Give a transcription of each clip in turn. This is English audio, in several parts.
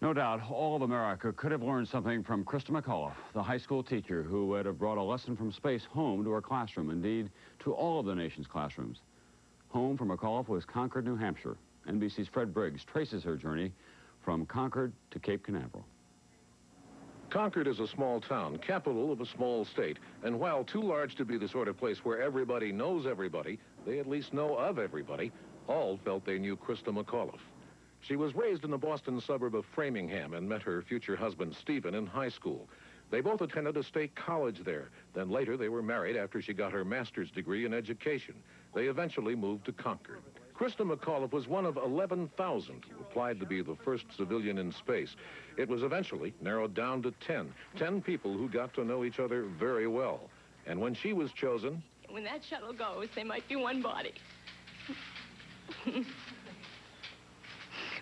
No doubt, all of America could have learned something from Krista McAuliffe, the high school teacher who would have brought a lesson from space home to her classroom, indeed, to all of the nation's classrooms. Home for McAuliffe was Concord, New Hampshire. NBC's Fred Briggs traces her journey from Concord to Cape Canaveral. Concord is a small town, capital of a small state, and while too large to be the sort of place where everybody knows everybody, they at least know of everybody. All felt they knew Krista McAuliffe. She was raised in the Boston suburb of Framingham and met her future husband, Stephen, in high school. They both attended a state college there. Then later they were married after she got her master's degree in education. They eventually moved to Concord. Krista McAuliffe was one of 11,000 who applied to be the first civilian in space. It was eventually narrowed down to 10 people who got to know each other very well. And when she was chosen... When that shuttle goes, they might be one body.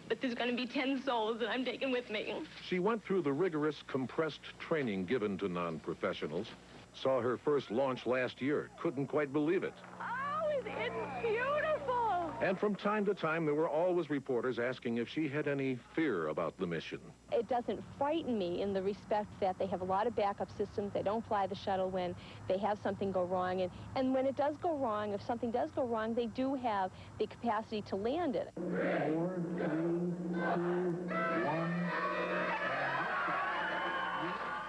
But there's going to be 10 souls that I'm taking with me. She went through the rigorous, compressed training given to non-professionals. Saw her first launch last year. Couldn't quite believe it. Oh, it's beautiful! And from time to time, there were always reporters asking if she had any fear about the mission. It doesn't frighten me in the respect that they have a lot of backup systems. They don't fly the shuttle when they have something go wrong. And when it does go wrong, if something does go wrong, they do have the capacity to land it. 4, 3, 2, 1.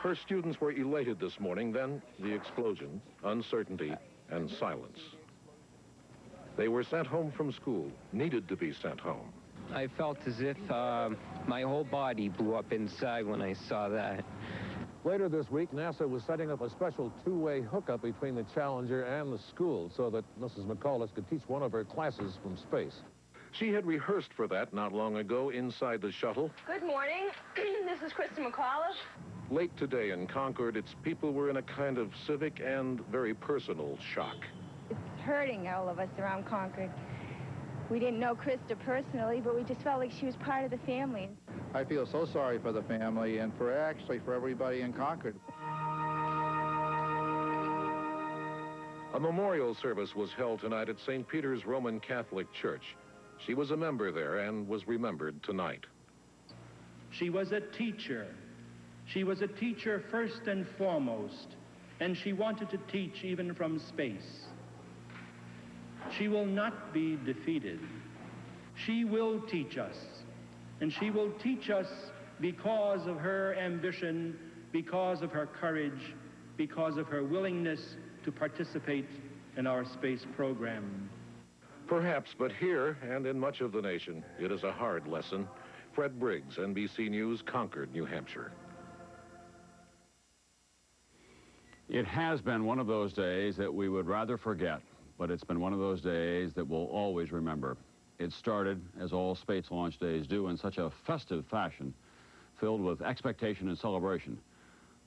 Her students were elated this morning, then the explosion, uncertainty, and silence. They were sent home from school, needed to be sent home. I felt as if my whole body blew up inside when I saw that. Later this week, NASA was setting up a special two-way hookup between the Challenger and the school so that Mrs. McAuliffe could teach one of her classes from space. She had rehearsed for that not long ago inside the shuttle. Good morning. This is Krista McAuliffe. Late today in Concord, its people were in a kind of civic and very personal shock. It's hurting all of us around Concord. We didn't know Krista personally, but we just felt like she was part of the family. I feel so sorry for the family and for everybody in Concord. A memorial service was held tonight at St. Peter's Roman Catholic Church. She was a member there and was remembered tonight. She was a teacher. She was a teacher first and foremost, and she wanted to teach even from space. She will not be defeated. She will teach us, and she will teach us because of her ambition, because of her courage, because of her willingness to participate in our space program. Perhaps, but here and in much of the nation, it is a hard lesson. Fred Briggs, NBC News, Concord, New Hampshire. It has been one of those days that we would rather forget, but it's been one of those days that we'll always remember. It started, as all space launch days do, in such a festive fashion, filled with expectation and celebration.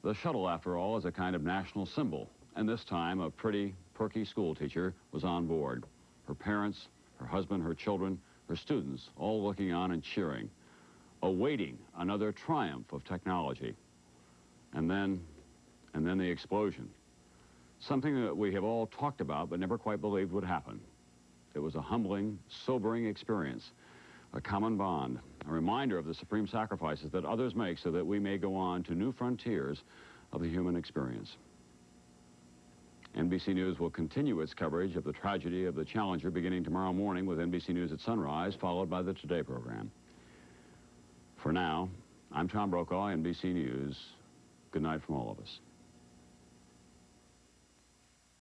The shuttle, after all, is a kind of national symbol, and this time a pretty, perky schoolteacher was on board. Her parents, her husband, her children, her students, all looking on and cheering, awaiting another triumph of technology. And then the explosion. Something that we have all talked about but never quite believed would happen. It was a humbling, sobering experience, a common bond, a reminder of the supreme sacrifices that others make so that we may go on to new frontiers of the human experience. NBC News will continue its coverage of the tragedy of the Challenger beginning tomorrow morning with NBC News at sunrise, followed by the Today program. For now, I'm Tom Brokaw, NBC News. Good night from all of us.